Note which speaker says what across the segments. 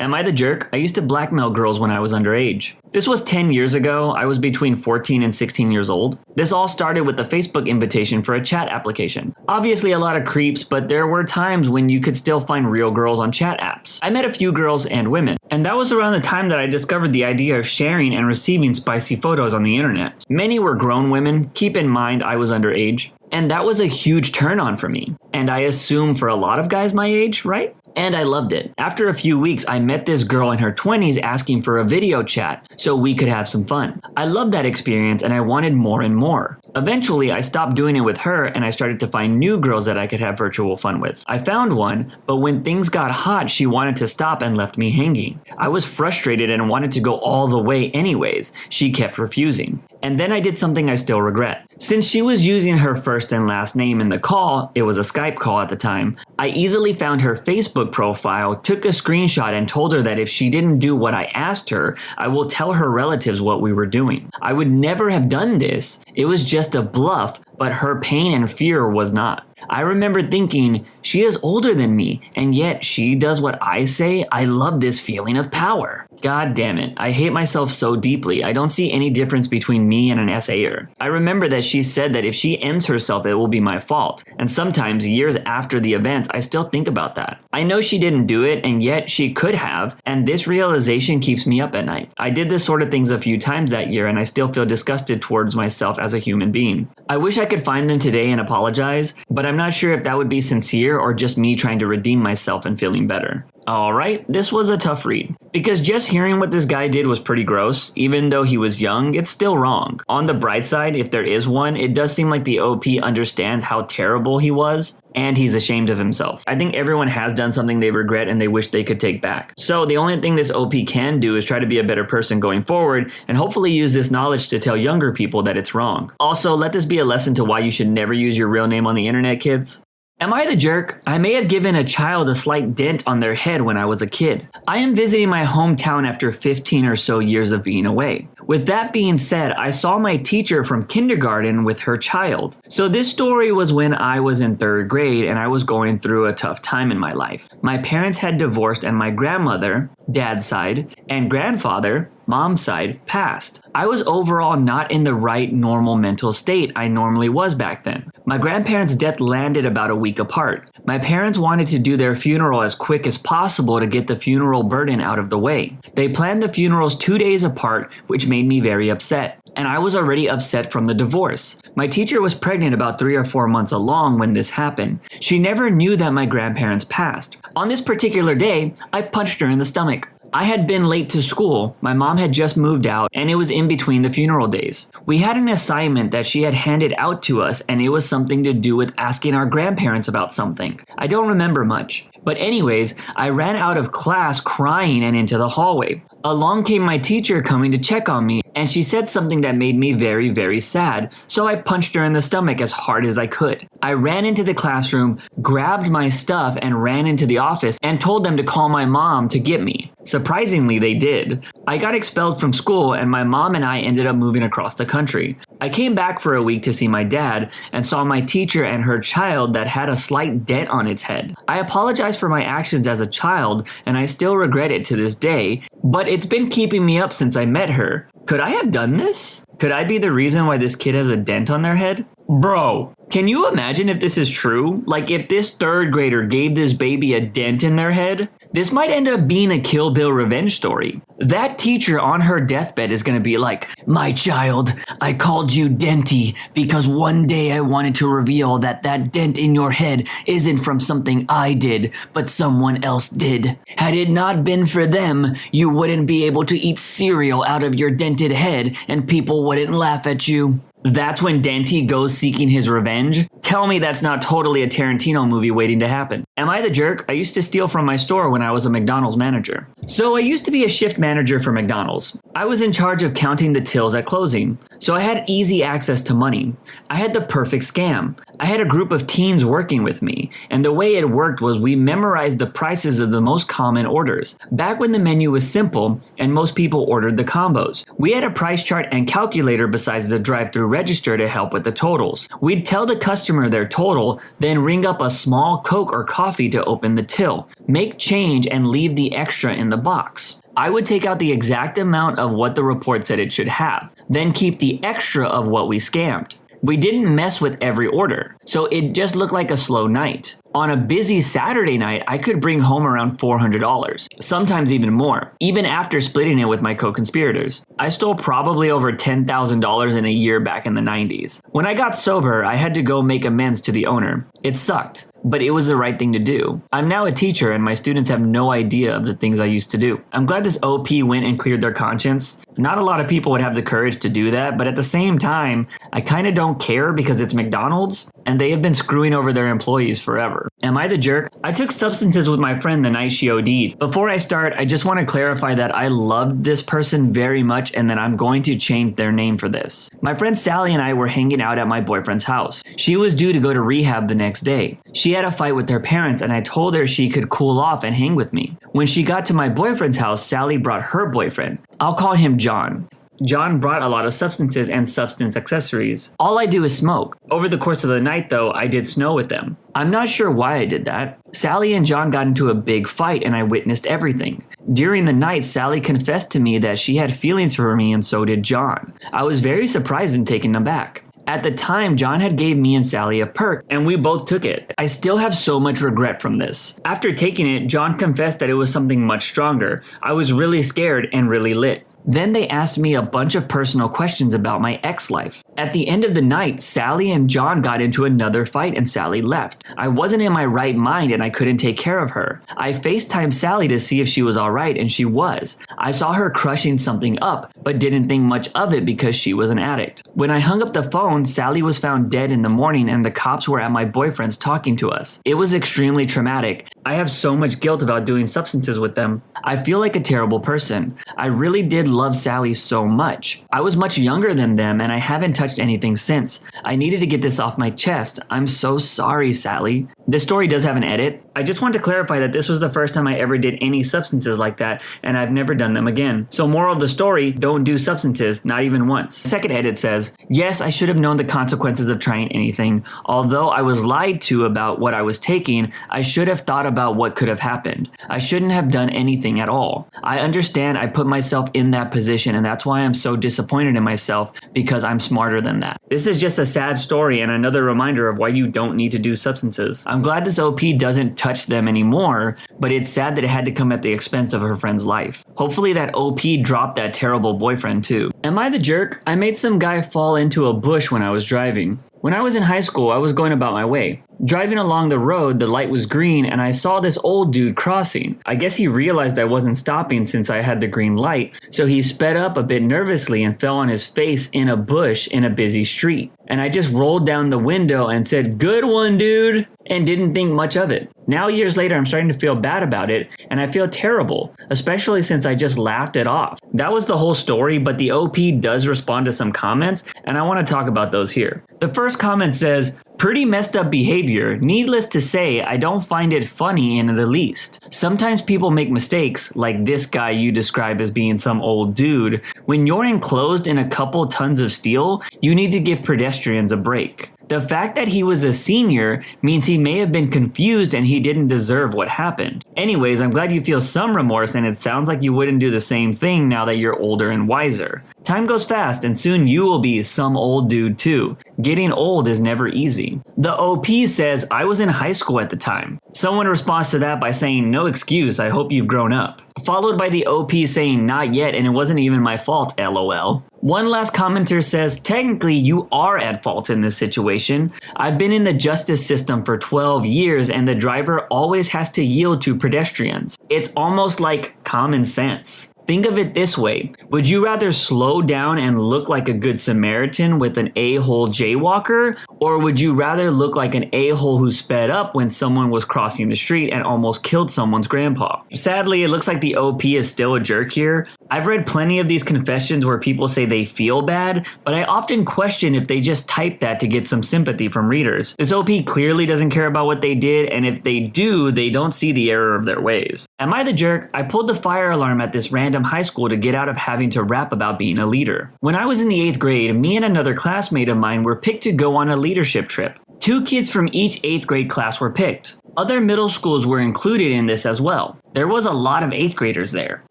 Speaker 1: Am I the jerk? I used to blackmail girls when I was underage. This was 10 years ago. I was between 14 and 16 years old. This all started with the Facebook invitation for a chat application. Obviously a lot of creeps, but there were times when you could still find real girls on chat apps. I met a few girls and women, and that was around the time that I discovered the idea of sharing and receiving spicy photos on the internet. Many were grown women. Keep in mind I was underage. And that was a huge turn on for me. And I assume for a lot of guys my age, right? And I loved it. After a few weeks, I met this girl in her 20s asking for a video chat so we could have some fun. I loved that experience and I wanted more and more. Eventually, I stopped doing it with her and I started to find new girls that I could have virtual fun with. I found one, but when things got hot, she wanted to stop and left me hanging. I was frustrated and wanted to go all the way anyways. She kept refusing. And then I did something I still regret. Since she was using her first and last name in the call, it was a Skype call at the time, I easily found her Facebook profile, took a screenshot and told her that if she didn't do what I asked her, I will tell her relatives what we were doing. I would never have done this. It was just a bluff, but her pain and fear was not. I remember thinking, she is older than me, and yet she does what I say. I love this feeling of power. God damn it, I hate myself so deeply. I don't see any difference between me and an SAer. I remember that she said that if she ends herself, it will be my fault. And sometimes, years after the events, I still think about that. I know she didn't do it, and yet she could have, and this realization keeps me up at night. I did this sort of things a few times that year, and I still feel disgusted towards myself as a human being. I wish I could find them today and apologize, but I'm not sure if that would be sincere or just me trying to redeem myself and feeling better. Alright, this was a tough read. Because just hearing what this guy did was pretty gross. Even though he was young, it's still wrong. On the bright side, if there is one, it does seem like the OP understands how terrible he was, and he's ashamed of himself. I think everyone has done something they regret and they wish they could take back. So the only thing this OP can do is try to be a better person going forward, and hopefully use this knowledge to tell younger people that it's wrong. Also, let this be a lesson to why you should never use your real name on the internet, kids. Am I the jerk? I may have given a child a slight dent on their head when I was a kid. I am visiting my hometown after 15 or so years of being away. With that being said, I saw my teacher from kindergarten with her child. So this story was when I was in 3rd grade and I was going through a tough time in my life. My parents had divorced and my grandmother, dad's side, and grandfather, mom's side, passed. I was overall not in the right normal mental state I normally was back then. My grandparents' death landed about a week apart. My parents wanted to do their funeral as quick as possible to get the funeral burden out of the way. They planned the funerals 2 days apart, which made me very upset. And I was already upset from the divorce. My teacher was pregnant about 3 or 4 months along when this happened. She never knew that my grandparents passed. On this particular day, I punched her in the stomach. I had been late to school, my mom had just moved out, and it was in between the funeral days. We had an assignment that she had handed out to us, and it was something to do with asking our grandparents about something. I don't remember much. But anyways, I ran out of class crying and into the hallway. Along came my teacher coming to check on me, and she said something that made me very, very sad, so I punched her in the stomach as hard as I could. I ran into the classroom, grabbed my stuff, and ran into the office and told them to call my mom to get me. Surprisingly, they did. I got expelled from school, and my mom and I ended up moving across the country. I came back for a week to see my dad and saw my teacher and her child that had a slight dent on its head. I apologized for my actions as a child, and I still regret it to this day, but it's been keeping me up since I met her. Could I have done this? Could I be the reason why this kid has a dent on their head? Bro, can you imagine if this is true? Like if this 3rd grader gave this baby a dent in their head? This might end up being a Kill Bill revenge story. That teacher on her deathbed is gonna be like, "My child, I called you Denty because one day I wanted to reveal that that dent in your head isn't from something I did, but someone else did. Had it not been for them, you wouldn't be able to eat cereal out of your dented head and people wouldn't laugh at you." That's when Denty goes seeking his revenge? Tell me that's not totally a Tarantino movie waiting to happen. Am I the jerk? I used to steal from my store when I was a McDonald's manager. So I used to be a shift manager for McDonald's. I was in charge of counting the tills at closing, so I had easy access to money. I had the perfect scam. I had a group of teens working with me, and the way it worked was we memorized the prices of the most common orders. Back when the menu was simple, and most people ordered the combos. We had a price chart and calculator besides the drive-thru register to help with the totals. We'd tell the customer customer their total, then ring up a small Coke or coffee to open the till, make change and leave the extra in the box. I would take out the exact amount of what the report said it should have, then keep the extra of what we scammed. We didn't mess with every order, so it just looked like a slow night. On a busy Saturday night, I could bring home around $400, sometimes even more, even after splitting it with my co-conspirators. I stole probably over $10,000 in a year back in the 90s. When I got sober, I had to go make amends to the owner. It sucked, but it was the right thing to do. I'm now a teacher and my students have no idea of the things I used to do. I'm glad this OP went and cleared their conscience. Not a lot of people would have the courage to do that, but at the same time, I kinda don't care because it's McDonald's and they have been screwing over their employees forever. Am I the jerk? I took substances with my friend the night she OD'd. Before I start, I just want to clarify that I loved this person very much and that I'm going to change their name for this. My friend Sally and I were hanging out at my boyfriend's house. She was due to go to rehab the next day. She had a fight with her parents and I told her she could cool off and hang with me. When she got to my boyfriend's house, Sally brought her boyfriend. I'll call him John. John brought a lot of substances and substance accessories. All I do is smoke. Over the course of the night though, I did snow with them. I'm not sure why I did that. Sally and John got into a big fight and I witnessed everything. During the night, Sally confessed to me that she had feelings for me and so did John. I was very surprised and taken aback. At the time, John had gave me and Sally a perk, and we both took it. I still have so much regret from this. After taking it, John confessed that it was something much stronger. I was really scared and really lit. Then they asked me a bunch of personal questions about my ex-life. At the end of the night, Sally and John got into another fight and Sally left. I wasn't in my right mind and I couldn't take care of her. I FaceTimed Sally to see if she was alright and she was. I saw her crushing something up, but didn't think much of it because she was an addict. When I hung up the phone, Sally was found dead in the morning and the cops were at my boyfriend's talking to us. It was extremely traumatic. I have so much guilt about doing substances with them. I feel like a terrible person. I really did love Sally so much. I was much younger than them and I haven't touched anything since. I needed to get this off my chest. I'm so sorry, Sally. This story does have an edit. I just want to clarify that this was the first time I ever did any substances like that, and I've never done them again. So moral of the story, don't do substances, not even once. The second edit says, yes, I should have known the consequences of trying anything. Although I was lied to about what I was taking, I should have thought about what could have happened. I shouldn't have done anything at all. I understand I put myself in that position, and that's why I'm so disappointed in myself, because I'm smarter than that. This is just a sad story and another reminder of why you don't need to do substances. I'm glad this OP doesn't touch them anymore, but it's sad that it had to come at the expense of her friend's life. Hopefully that OP dropped that terrible boyfriend too. Am I the jerk? I made some guy fall into a bush when I was driving. When I was in high school, I was going about my way. Driving along the road, the light was green and I saw this old dude crossing. I guess he realized I wasn't stopping since I had the green light, so he sped up a bit nervously and fell on his face in a bush in a busy street. And I just rolled down the window and said, "Good one, dude," and didn't think much of it. Now, years later, I'm starting to feel bad about it, and I feel terrible, especially since I just laughed it off. That was the whole story, but the OP does respond to some comments, and I want to talk about those here. The first comment says, "Pretty messed up behavior. Needless to say, I don't find it funny in the least. Sometimes people make mistakes, like this guy you describe as being some old dude. When you're enclosed in a couple tons of steel, you need to give pedestrians a break. The fact that he was a senior means he may have been confused and he didn't deserve what happened. Anyways, I'm glad you feel some remorse and it sounds like you wouldn't do the same thing now that you're older and wiser. Time goes fast and soon you will be some old dude too. Getting old is never easy." The OP says, "I was in high school at the time." Someone responds to that by saying, "No excuse, I hope you've grown up." Followed by the OP saying, "Not yet, and it wasn't even my fault, LOL." One last commenter says, "Technically, you are at fault in this situation. I've been in the justice system for 12 years and the driver always has to yield to pedestrians. It's almost like common sense. Think of it this way. Would you rather slow down and look like a good Samaritan with an a-hole jaywalker? Or would you rather look like an a-hole who sped up when someone was crossing the street and almost killed someone's grandpa?" Sadly, it looks like the OP is still a jerk here. I've read plenty of these confessions where people say they feel bad, but I often question if they just type that to get some sympathy from readers. This OP clearly doesn't care about what they did, and if they do, they don't see the error of their ways. Am I the jerk? I pulled the fire alarm at this random high school to get out of having to rap about being a leader. When I was in the 8th grade, me and another classmate of mine were picked to go on a leadership trip. 2 kids from each 8th grade class were picked. Other middle schools were included in this as well. There was a lot of 8th graders there.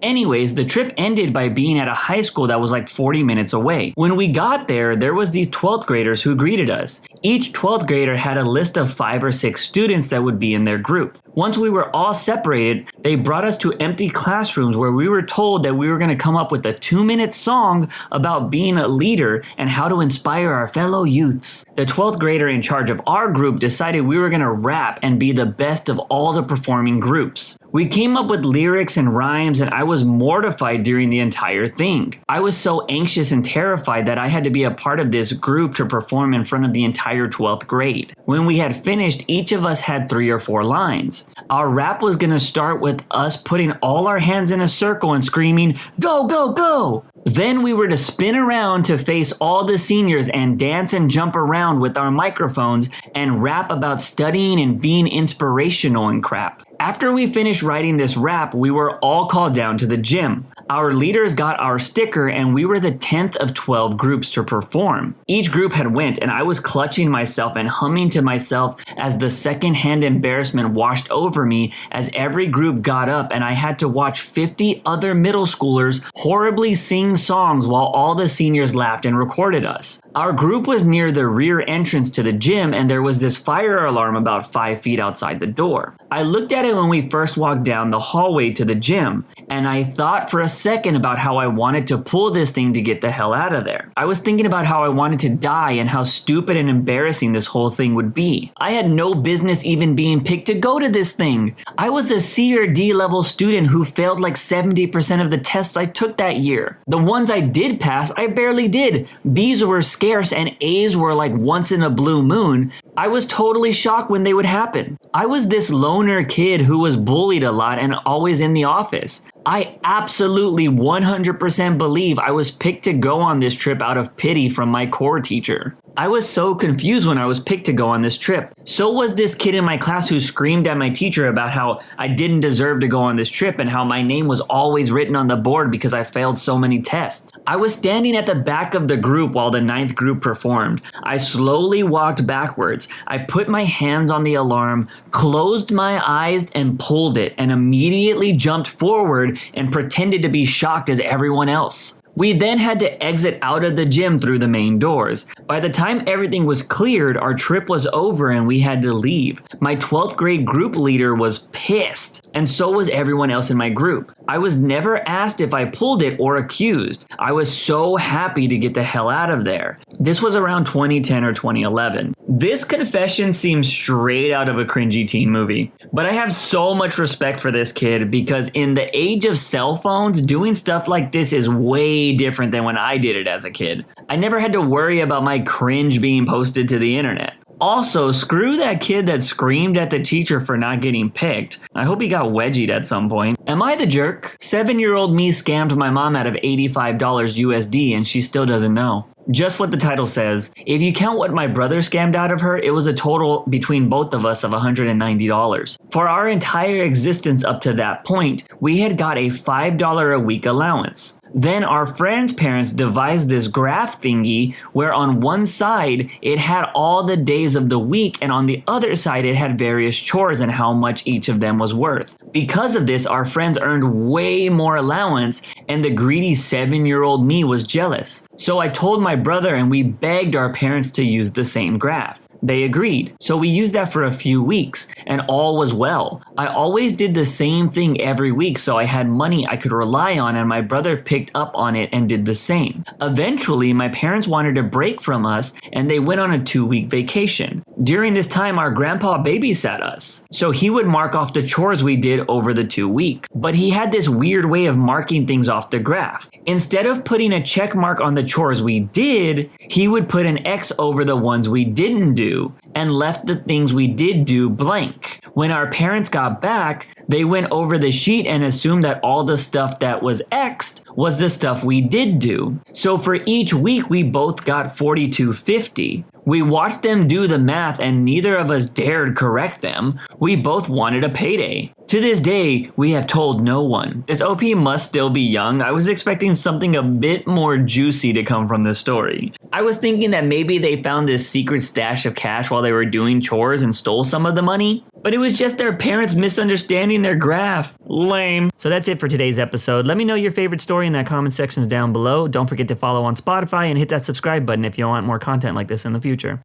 Speaker 1: Anyways, the trip ended by being at a high school that was like 40 minutes away. When we got there was these 12th graders who greeted us. Each 12th grader had a list of 5 or 6 students that would be in their group. Once we were all separated, they brought us to empty classrooms where we were told that we were going to come up with a 2-minute song about being a leader and how to inspire our fellow youths. The 12th grader in charge of our group decided we were going to rap and be the best of all the performing groups. We came up with lyrics and rhymes, and I was mortified during the entire thing. I was so anxious and terrified that I had to be a part of this group to perform in front of the entire 12th grade. When we had finished, each of us had 3 or 4 lines. Our rap was going to start with us putting all our hands in a circle and screaming, "Go, go, go!" Then we were to spin around to face all the seniors and dance and jump around with our microphones and rap about studying and being inspirational and crap. After we finished writing this rap, we were all called down to the gym. Our leaders got our sticker and we were the 10th of 12 groups to perform. Each group had went and I was clutching myself and humming to myself as the secondhand embarrassment washed over me as every group got up and I had to watch 50 other middle schoolers horribly sing songs while all the seniors laughed and recorded us. Our group was near the rear entrance to the gym and there was this fire alarm about 5 feet outside the door. I looked at it when we first walked down the hallway to the gym, and I thought for a second about how I wanted to pull this thing to get the hell out of there. I was thinking about how I wanted to die and how stupid and embarrassing this whole thing would be. I had no business even being picked to go to this thing. I was a C or D level student who failed like 70% of the tests I took that year. The ones I did pass, I barely did. B's were scarce and A's were like once in a blue moon. I was totally shocked when they would happen. I was this loner kid who was bullied a lot and always in the office. I absolutely 100% believe I was picked to go on this trip out of pity from my core teacher. I was so confused when I was picked to go on this trip. So was this kid in my class who screamed at my teacher about how I didn't deserve to go on this trip and how my name was always written on the board because I failed so many tests. I was standing at the back of the group while the 9th group performed. I slowly walked backwards. I put my hands on the alarm, closed my eyes and pulled it, and immediately jumped forward and pretended to be shocked as everyone else. We then had to exit out of the gym through the main doors. By the time everything was cleared, our trip was over and we had to leave. My 12th grade group leader was pissed, and so was everyone else in my group. I was never asked if I pulled it or accused. I was so happy to get the hell out of there. This was around 2010 or 2011. This confession seems straight out of a cringy teen movie, but I have so much respect for this kid because in the age of cell phones, doing stuff like this is way different than when I did it as a kid. I never had to worry about my cringe being posted to the internet. Also, screw that kid that screamed at the teacher for not getting picked. I hope he got wedgied at some point. Am I the jerk? 7-year-old me scammed my mom out of $85 USD and she still doesn't know. Just what the title says. If you count what my brother scammed out of her, it was a total between both of us of $190. For our entire existence up to that point, we had got a $5 a week allowance. Then our friend's parents devised this graph thingy where on one side it had all the days of the week and on the other side it had various chores and how much each of them was worth. Because of this, our friends earned way more allowance and the greedy 7-year-old me was jealous. So I told my brother and we begged our parents to use the same graph. They agreed, so we used that for a few weeks, and all was well. I always did the same thing every week, so I had money I could rely on, and my brother picked up on it and did the same. Eventually, my parents wanted a break from us, and they went on a 2-week vacation. During this time, our grandpa babysat us, so he would mark off the chores we did over the 2 weeks. But he had this weird way of marking things off the graph. Instead of putting a check mark on the chores we did, he would put an X over the ones we didn't do. and left the things we did do blank. When our parents got back, they went over the sheet and assumed that all the stuff that was X'd was the stuff we did do. So for each week, we both got $42.50. We watched them do the math and neither of us dared correct them. We both wanted a payday. To this day, we have told no one. This OP must still be young. I was expecting something a bit more juicy to come from this story. I was thinking that maybe they found this secret stash of cash while they were doing chores and stole some of the money, but it was just their parents misunderstanding their graph. Lame. So that's it for today's episode. Let me know your favorite story in the comment sections down below. Don't forget to follow on Spotify and hit that subscribe button if you want more content like this in the future.